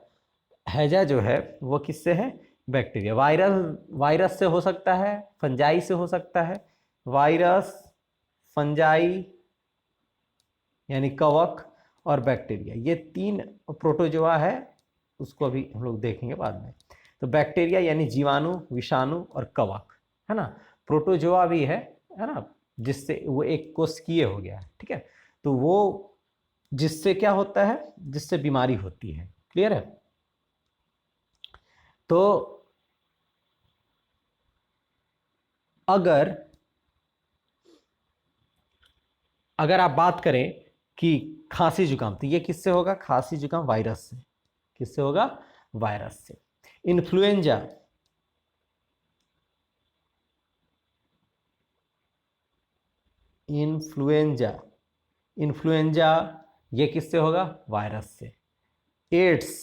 हैजा जो है वो किससे है? बैक्टीरिया। वायरस, वायरस से हो सकता है, फंजाई से हो सकता है। वायरस, फंजाई यानी कवक, और बैक्टीरिया, ये तीन प्रोटोजोआ है, उसको अभी हम लोग देखेंगे बाद में। तो बैक्टीरिया यानी जीवाणु, विषाणु और कवक, है ना। प्रोटोजोआ भी है ना, जिससे वो एक कोशिकीय हो गया। ठीक है, तो वो जिससे क्या होता है? जिससे बीमारी होती है। क्लियर है? तो अगर अगर आप बात करें कि खांसी जुकाम, तो ये किससे होगा? खांसी जुकाम वायरस से। किससे होगा? वायरस से। इन्फ्लुएंजा, इन्फ्लुएंजा, इन्फ्लुएंजा ये किससे होगा? वायरस से। एड्स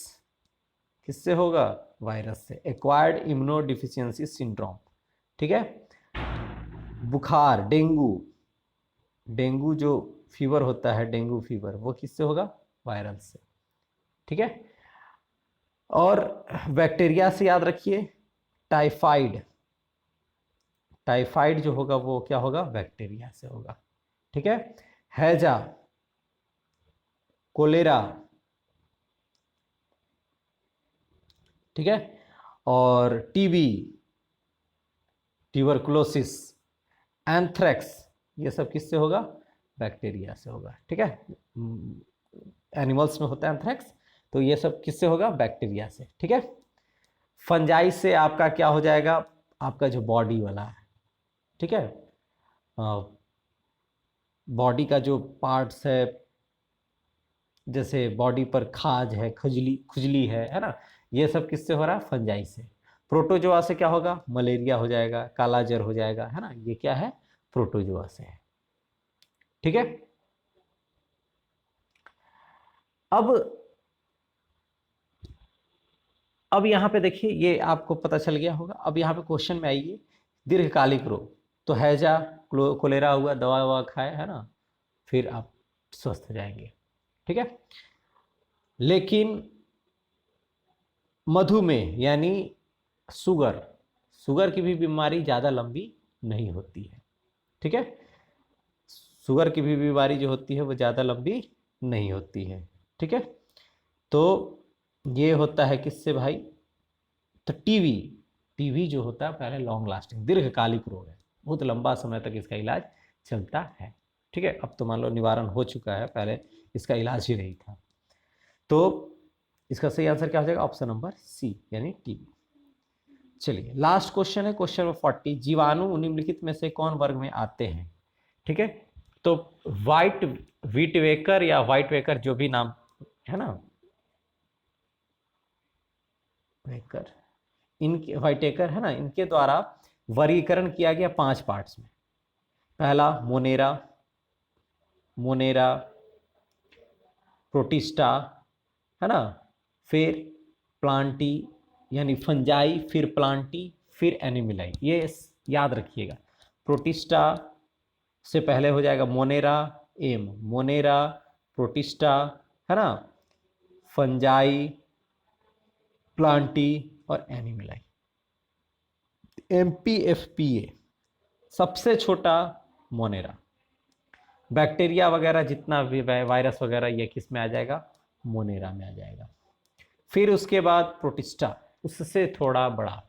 किससे होगा? वायरस से। एक्वायर्ड इम्यूनो डिफिशियंसी सिंड्रोम, ठीक है। बुखार, डेंगू, डेंगू जो फीवर होता है, डेंगू फीवर, वो किससे होगा? वायरल से। ठीक है, और बैक्टीरिया से याद रखिए, टाइफाइड, टाइफाइड जो होगा वो क्या होगा? बैक्टीरिया से होगा। ठीक है, हैजा, कोलेरा, ठीक है, और टीबी, ट्यूबरकुलोसिस, एंथ्रेक्स, ये सब किससे होगा? बैक्टीरिया से होगा। ठीक है, एनिमल्स में होता है एंथ्रेक्स, तो ये सब किससे होगा? बैक्टीरिया से। ठीक है, फंजाई से आपका क्या हो जाएगा? आपका जो बॉडी वाला है, ठीक है, बॉडी का जो पार्ट्स है, जैसे बॉडी पर खाज है, खुजली खुजली है ना, ये सब किससे हो रहा है? फंजाई से। प्रोटोजोआ से क्या होगा? मलेरिया हो जाएगा, काला जर हो जाएगा, है ना, ये क्या है? प्रोटोजुआ से है। ठीक है, अब यहां पे देखिए, ये आपको पता चल गया होगा। अब यहां पे क्वेश्चन में आइए, दीर्घकालिक रोग, तो हैजा कोलेरा हुआ, दवा ववा खाए, है ना, फिर आप स्वस्थ हो जाएंगे। ठीक है, लेकिन मधुमेह यानी शुगर, शुगर की भी बीमारी ज़्यादा लंबी नहीं होती है। ठीक है, शुगर की भी बीमारी जो होती है वो ज़्यादा लंबी नहीं होती है। ठीक है, तो ये होता है किससे भाई, तो टीवी, टीवी जो होता है पहले लॉन्ग लास्टिंग दीर्घकालिक रोग है, बहुत लंबा समय तक इसका इलाज चलता है। ठीक है, अब तो मान लो निवारण हो चुका है, पहले इसका इलाज ही नहीं था। तो इसका सही आंसर क्या हो जाएगा, ऑप्शन नंबर सी यानी टीबी। चलिए लास्ट क्वेश्चन है, क्वेश्चन नंबर 40, जीवाणु निम्नलिखित में से कौन वर्ग में आते हैं। ठीक है, तो व्हाइट वीटवेकर या व्हाइट वेकर, जो भी नाम है ना, वेकर, इनके व्हाइटेकर है ना, इनके द्वारा वर्गीकरण किया गया 5 पार्ट्स में। पहला मोनेरा, मोनेरा प्रोटिस्टा, है ना, फिर प्लांटी यानी फंजाई, फिर प्लांटी, फिर एनिमिलाई। ये याद रखिएगा, प्रोटिस्टा से पहले हो जाएगा मोनेरा, एम, मोनेरा, प्रोटिस्टा, है ना, फंजाई, प्लांटी और एनिमिलाई। एमपीएफपीए सबसे छोटा मोनेरा, बैक्टीरिया वगैरह जितना भी वायरस वगैरह ये किस में आ जाएगा, मोनेरा में आ जाएगा। फिर उसके बाद प्रोटिस्टा, उससे थोड़ा बड़ा,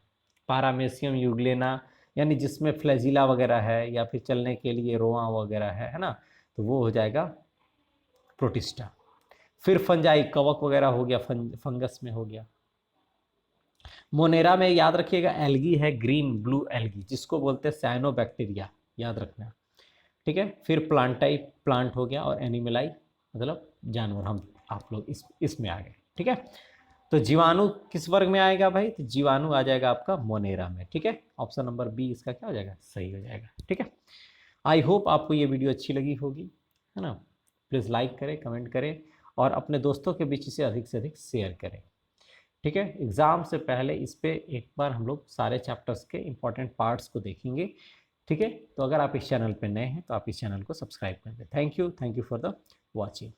पारामेसियम यूग्लेना, यानी जिसमें फ्लैजिला वगैरह है या फिर चलने के लिए रोआ वगैरह है ना, तो वो हो जाएगा प्रोटिस्टा। फिर फंजाई, कवक वगैरह हो गया, फंगस में हो गया। मोनेरा में याद रखिएगा एल्गी है, ग्रीन ब्लू एल्गी, जिसको बोलते हैं साइनोबैक्टीरिया, याद रखना। ठीक है, फिर प्लांटाई, प्लांट हो गया, और एनिमलाई मतलब जानवर, हम आप लोग इसमें आ गए। ठीक है, तो जीवाणु किस वर्ग में आएगा भाई, तो जीवाणु आ जाएगा आपका मोनेरा में। ठीक है, ऑप्शन नंबर बी इसका क्या हो जाएगा, सही हो जाएगा। ठीक है, आई होप आपको ये वीडियो अच्छी लगी होगी, है ना। प्लीज़ लाइक करें, कमेंट करें, और अपने दोस्तों के बीच इसे अधिक से अधिक शेयर करें। ठीक है, एग्ज़ाम से पहले इस पर एक बार हम लोग सारे चैप्टर्स के इंपॉर्टेंट पार्ट्स को देखेंगे। ठीक है, तो अगर आप इस चैनल पर नए हैं तो आप इस चैनल को सब्सक्राइब कर दें। Thank you for the watching.